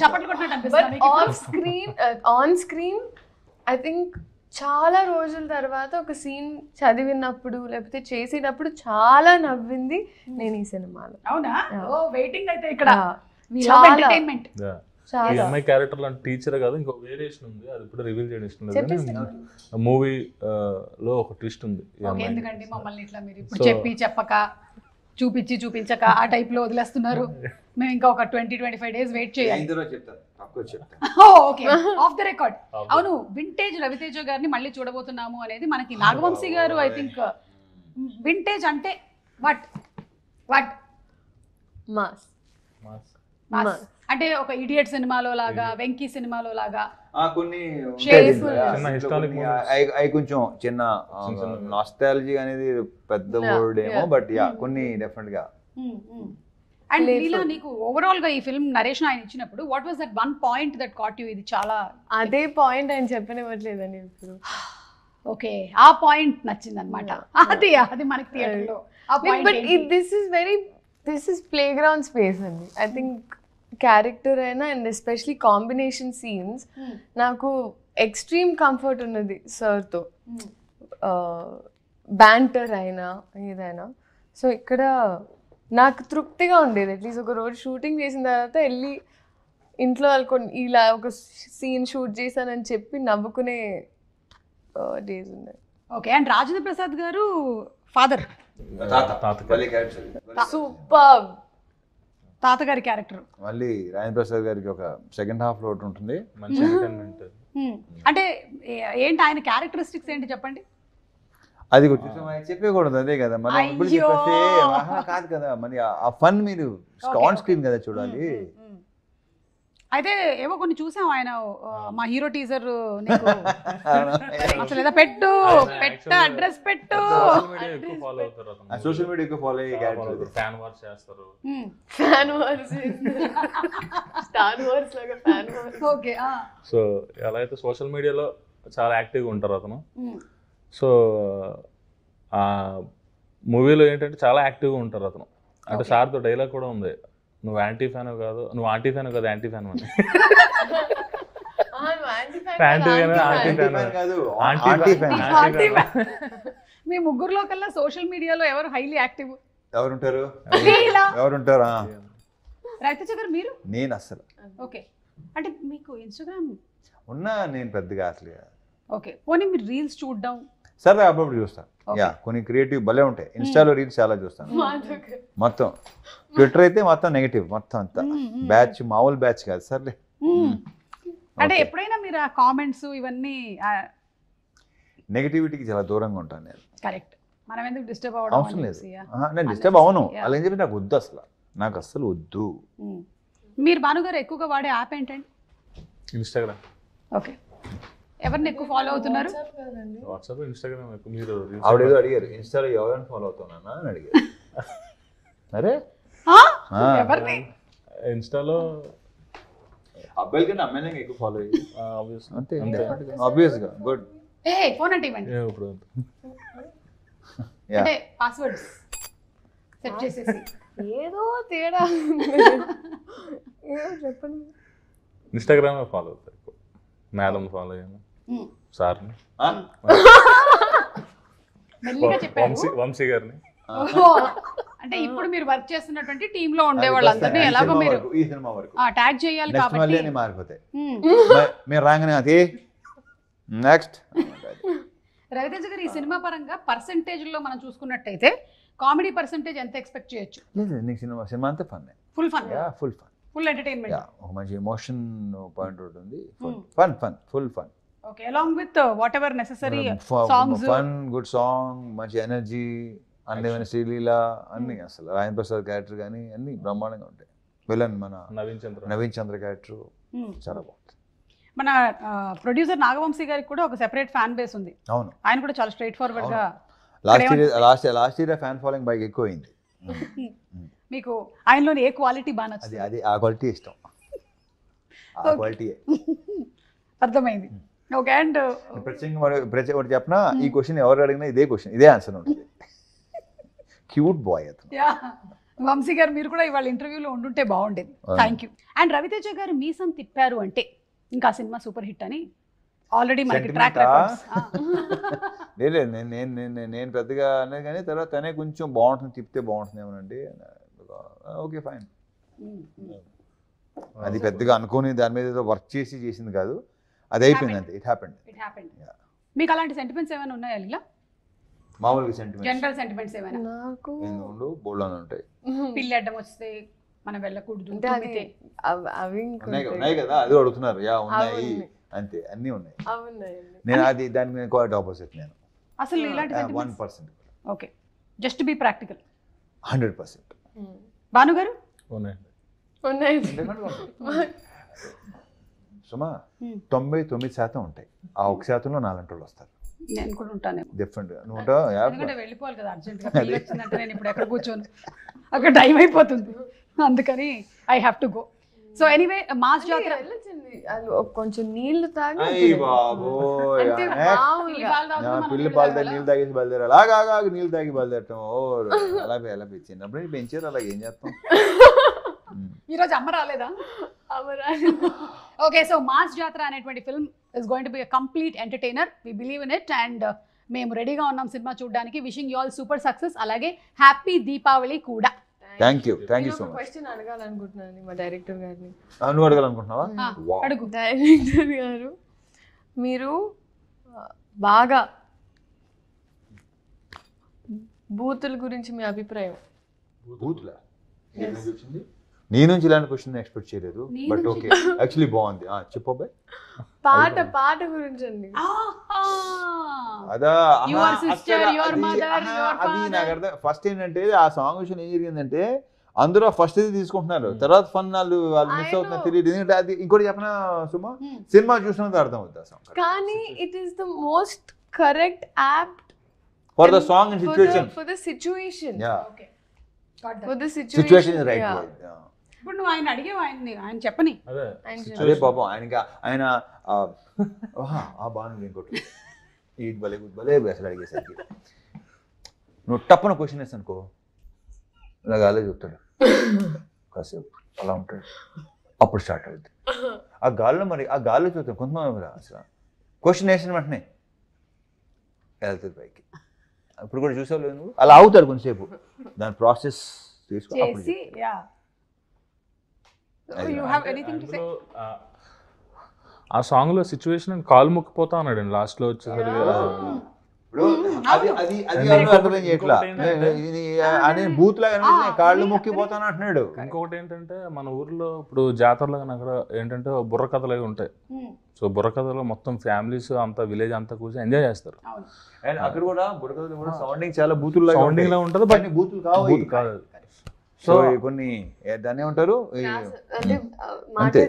చప్పట్లు కొట్టినట్టు బట్ అనిపిస్తుంది. ఆన్ స్క్రీన్ ఐ థింక్ చాలా రోజుల తర్వాత ఒక సీన్ చదివినప్పుడు లేకపోతే చేసేటప్పుడు చాలా నవ్వింది నేను ఈ సినిమాలో. అవునా? ఓ వెయిటింగ్ అయితే ఇక్కడ చాలా ఎంటర్టైన్మెంట్. ఈ అమ్మాయి క్యారెక్టర్ లాంటి టీచర్ కాదు, ఇంకో వేరియేషన్ ఉంది, అది ఇప్పుడు రివీల్ చేయడం ఇష్టం లేదు. మూవీ లో ఒక ట్విస్ట్ ఉంది. ఎందుకండి మమ్మల్ని ఇట్లా మీరు ఇప్పుడు చెప్పక చూపించక ఆ టైప్ లో వదిలేస్తున్నారు? మేము ఇంకా ఒక 20-25 days వెయిట్ చేయాలి. Okay, of the record. అవును, వింటేజ్ రవితేజ గారిని మళ్ళీ చూడబోతున్నాము అనేది మనకి నాగవంశీ గారు ఐ థింక్ వింటేజ్ అంటే వాట్ మాస్ అంటే ఒక ఇడియట్ సినిమాలో లాగా, వెంకీ సినిమాలో లాగా కొన్ని హిస్టారిక్ కొంచెం చిన్న నాస్టాలజీ అనేది పెద్ద వర్డ్ ఏమో, బట్ యా కొన్ని డెఫినెట్ గా. అండ్ లీలా, నీకు ఓవరాల్ గా ఈ ఫిల్మ్ నరేషన్ ఆయన ఇచ్చినప్పుడు what was that one point that caught you? ఇది చాలా అదే పాయింట్ ఆయన చెప్పనివ్వట్లేదండి ఇప్పుడు. ఓకే, ఆ పాయింట్ నచ్చింది అనమాట. అది మనకి థియేటర్ లో ఆ point. But this is play ground space అండి. ఐ థింక్ క్యారెక్టర్ అయినా అండ్ ఎస్పెషలీ కాంబినేషన్ సీన్స్ నాకు ఎక్స్ట్రీమ్ కంఫర్ట్ ఉన్నది సార్తో, బ్యాంటర్ అయినా ఏదైనా. సో ఇక్కడ నాకు తృప్తిగా ఉండేది. అట్లీస్ట్ ఒక రోజు షూటింగ్ చేసిన తర్వాత వెళ్ళి ఇంట్లో వాళ్ళకొని ఇలా ఒక సీన్ షూట్ చేశానని చెప్పి నవ్వుకునే డేస్ ఉన్నాయి. ఓకే, అండ్ రాజేంద్ర ప్రసాద్ గారు ఫాదర్, సూపర్ తాతగారి క్యారెక్టర్. మళ్ళీ రాజేంద్ర ప్రసాద్ గారికి ఒక సెకండ్ హాఫ్ లో ఒకటి ఉంటుంది. మంచి ఎంటర్టైన్మెంట్. అంటే ఏంటి ఆయన క్యారెక్టరిస్టిక్స్ ఏంటి చెప్పండి? అది చెప్పకూడదు, అదే కదా మనం ఇప్పుడు చెప్పేస్తే కాదు కదా, మరి ఆ ఫన్ మీరు ఆన్ స్క్రీన్ కదా చూడాలి. అయితే ఏవో కొన్ని చూసాం ఆయన మా హీరో టీజర్ అసలు ఏదో పెట్టు అడ్రస్ పెట్టు, సోషల్ మీడియా ఎక్కువ ఫాలో అయ్యే క్యారెక్టర్. ఫ్యాన్ వార్స్ చేస్తారు, స్టార్ వార్స్ లాగా ఫ్యాన్ వార్స్. ఓకే, సో ఎలా అయితే సోషల్ మీడియాలో చాలా యాక్టివ్గా ఉంటారు అతను. సో ఆ మూవీలో ఏంటంటే చాలా యాక్టివ్గా ఉంటారు అతను. అంటే సార్తో డైలాగ్ కూడా ఉంది, నువ్వు యాంటీ ఫ్యాన్ కాదు, నువ్వు ఆంటీ ఫ్యాన్ కాదు, యాంటీ ఫ్యాన్ అని. మీ ముగ్గురులో కల్లా సోషల్ మీడియాలో ఎవరు హైలీ యాక్టివ్? ఎవరుంటారు? రవితేజ గారు, మీరు? నేను అసలు. ఓకే, అంటే మీకు ఇన్స్టాగ్రామ్ ఉన్నా నేను పెద్దగా అసలు. ఓకే, పోనీ మీరు రీల్స్ చూడడం? సరే, అప్పుడప్పుడు చూస్తాను. యా, కొన్ని క్రియేటివ్ భలే ఉంటాయి. ఇన్స్టాలో రీల్స్ చాలా చూస్తాను. మొత్తం ట్విట్టర్ అయితే మొత్తం నెగటివ్, మొత్తం అంతా బ్యాచ్, మామూలు బ్యాచ్ కాదు. సర్లే, అంటే ఎప్పుడైనా మీరు ఆ కామెంట్స్ ఇవన్నీ నెగటివిటీకి చాలా దూరంగా ఉంటాను నేను. కరెక్ట్, మనం ఎందుకు డిస్టర్బ్ అవ్వడం? అవసరం లేదు, నేను డిస్టర్బ్ అవ్వను. అలా ఏం చెప్పి నాకు వద్దు, అసలు నాకు అస్సలు వద్దు. మీరు భానుగారు ఎక్కువగా వాడే యాప్ ఏంటండి? ఇన్స్టాగ్రామ్. ఓకే, ఎవరిని ఎక్కువ ఫాలో అవుతున్నారు? వాట్సాప్, ఇన్స్టాగ్రామ్ ఎక్కువ. మీరు ఆవిడేదో అడిగారు, ఇన్స్టాలో ఎవరైనా ఫాలో అవుతున్నా అని అడిగారు. అరే ఎవరిని? ఇన్స్టాలో అబ్బాయిల కన్నా అమ్మాయిలకి ఎక్కువ ఫాలో అయ్యి అంతే, ఆబ్వియస్ గా. గుడ్. ఫోన్ అంటే ఇవ్వండి, అంటే పాస్వర్డ్స్ సెట్ చేసేసి. ఏదో తేడా చెప్పండి. ఇన్స్టాగ్రామ్ ఫాలో అవుతారు ఎక్కువ. మేడం ఫాలో అయ్యాను, సార్ని, వంశీ గారిని. అంటే ఇప్పుడు మీరు వర్క్ చేస్తున్నటువంటి టీమ్ లో ఉండే వాళ్ళందరినీ ఎలాగో మీరు ఈ సినిమా వరకు ట్యాగ్ చేయాలి కాబట్టి మారిపోతాయి. మీరు రాగానే అది నెక్స్ట్. రవితేజ గారు, ఈ సినిమా పరంగా పర్సెంటేజ్ లో మనం చూసుకున్నట్టయితే కామెడీ పర్సెంటేజ్ ఎంత ఎక్స్పెక్ట్ చేయొచ్చు? లేదు, నీకు సినిమా అంతా fun, full fun, full fun, full entertainment. ఒక మంచి ఎమోషన్ పాయింట్ ఉంటుంది. Fun, full fun. Okay, along with what ever necessary songs, fun, good song, మంచి ఎనర్జీ, అందమైన శ్రీలీల అన్ని. అసలు రాజేంద్ర ప్రసాద్ క్యారెక్టర్ కానీ అన్ని బ్రహ్మాండంగా ఉంటాయి. విలన్ మన నవీన్ చంద్ర క్యారెక్టర్ చాలా బాగుంది. మన ప్రొడ్యూసర్ నాగవంశీ గారికి కూడా ఒక సెపరేట్ ఫ్యాన్ బేస్ ఉంది. అవును, ఆయన కూడా చాలా స్ట్రైట్ ఫార్వర్డ్ గా. లాస్ట్ ఇయర్ ఫ్యాన్ ఫాలోయింగ్ బాగా ఎక్కువ అయింది. మీకు ఆయనలోని ఏ క్వాలిటీ బాగా నచ్చింది? అది ఆ క్వాలిటీ ఇష్టం, ఆ క్వాలిటీ అర్థమైంది. ఓకే, అండ్ ప్రత్యేకంగా ఒకటి చెప్పినా, ఈ క్వశ్చన్ ఎవరు అడిగినా ఇదే క్వశ్చన్, ఇదే ఆన్సర్ ఉంటుంది. క్యూట్ బాయ్ అతను. వంశీ గారు మీరు కూడా ఇవాళ ఇంటర్వ్యూలో ఉండుంటే బాగుండేది. Thank you. అండ్ రవితేజ గారు మీసం తిప్పారు అంటే ఇంకా సినిమా సూపర్ హిట్ అని ఆల్రెడీ మనకి ట్రాక్ రికార్డ్స్. లేదు నేను పెద్దగా అనేది కానీ తర్వాత తనే కొంచెం బాగుంటుంది తిప్పితే బాగుంటుందేమోనండి. Okay fine. అది పెద్దగా అనుకోని దాని మీద ఏదో వర్క్ చేసింది కాదు, అది అయిపోయింది అంతే. It happened. మీకు అలాంటి సెంటిమెంట్స్ ఏమైనా ఉన్నాయా ఇలా? మామూలుగా సెంటిమెంట్ జనరల్ సెంటిమెంట్స్ ఏమైనా? నాకు ఉండు బోల్డ్ ఉంటాయి. పిల్లి అడ్డం వస్తే మనం వెళ్ళకూడదు అంటే అది అవి ఉన్నాయి కదా, అది అడుగుతున్నారు. యా ఉన్నాయి అంతే, అన్నీ ఉన్నాయి. అవునాయండి. నేను అది దానికి నేను క్వైట్ ఆపోజిట్. నేను అసలు ఇలాంటి 1%. Okay, just be practical. 100%. Bhanu గారు ఉన్నాయండి. ఉన్నాయండి. సుమా 99% ఉంటాయి, ఆ 1%లో 4 వాళ్ళు వస్తారు. నేను కూడా ఉంటాను డిఫరెంట్. నువ్వు ఉంటావు, ఎందుకంటే వెళ్ళిపోవాలి కదా అర్జెంట్గా. పెళ్ళి వచ్చిందంటే నేను ఇప్పుడు ఎక్కడ కూర్చోను, అక్కడ టైం అయిపోతుంది. అందుకని I have to go. So anyway, mass జాతర కొంచెం నీళ్లు తాగి పిల్లి పాలు తాగి నీళ్ళు తాగేసి బయలుదేరారు. అలాగా నీళ్ళు తాగి బయలుదేరటం. ఓ అలా చిన్నప్పుడు పెంచారు, అలాగే ఏం చేస్తాం. ఈరోజు అమ్మ రాలేదా? ఓకే, సో మాస్ జాతర అనేటువంటి film is going to be a complete entertainer. We believe in it and మేము రెడీగా ఉన్నాం సినిమా చూడడానికి. Wishing you all super success, అలాగే హ్యాపీ దీపావళి కూడా. Thank you so much. Question అడగాలనుకుంటున్నాను మా డైరెక్టర్ గారిని. నువ్వు అడగాలనుకుంటున్నావా? అడుగు. డైరెక్టర్ గారు, మీరు బాగా బూతుల గురించి మీ అభిప్రాయం? బూతులా? నీ నుంచి ఇలాంటి క్వశ్చన్ ఎక్స్పెక్ట్ చేయలేదు, బట్ ఓకే, యాక్చువల్లీ బాగుంది. చెప్పు. పాట గురించి అండి. అదా అది నాకు అర్థం. ఫస్ట్ ఏంటంటే ఆ సాంగ్ విషయం ఏం జరిగిందంటే అందరూ ఫస్ట్ ఇది తీసుకుంటున్నారు, తర్వాత ఫన్ వాళ్ళు మిస్ అవుతున్నారు తెలియదు. ఎందుకంటే అది ఇంకోటి చెప్పిన సుమా, సినిమా చూసినంత అర్థం అవుతుంది ఆ సాంగ్. కానీ it is the most correct apt for the song and situation. For the situation. Okay, for the situation is right. ఇప్పుడు నువ్వు ఆయన అడిగేవా? ఆయన చెప్పని. అదే పాపం ఆయన బాగుంది. ఇంకోటి ఈ భలే అసలు అడిగేసరికి నువ్వు టప్పున క్వశ్చన్ వేసి అనుకో, ఇలా గాలే చెప్తాడు కాసేపు, అలా ఉంటాడు, అప్పుడు స్టార్ట్ అవుతుంది ఆ గాల్లో. మరి ఆ గాల్లో చూస్తాం కొంతమంది అసలు క్వశ్చన్ వేసిన వెంటనే వెళ్తుంది పైకి. ఇప్పుడు కూడా చూసావు లేదు నువ్వు, అలా అవుతాడు కొంతసేపు, దాని ప్రాసెస్ చేసి. ఆ సాంగ్ లో సిచ్యువేషన్ కాలు ముక్కిపోతా అన్నాడు లాస్ట్ లో వచ్చేసరికి. బూత్ లాగా కాళ్ళు మొక్కిపోతాను అంటున్నాడు. ఇంకొకటి ఏంటంటే మన ఊర్లో ఇప్పుడు జాతరలో అక్కడ ఏంటంటే బుర్ర కథలు అవి ఉంటాయి. సో బుర్ర కథలో మొత్తం ఫ్యామిలీస్ అంతా విలేజ్ అంతా కూర్చొని ఎంజాయ్ చేస్తారు. అండ్ అక్కడ కూడా బుర్ర కథలు కూడా సౌండింగ్ చాలా బూతులు సౌండింగ్ లా ఉంటుంది, బట్ బూతులు కాదు. సో కొన్ని దాన్ని ఏమంటారు, అంతే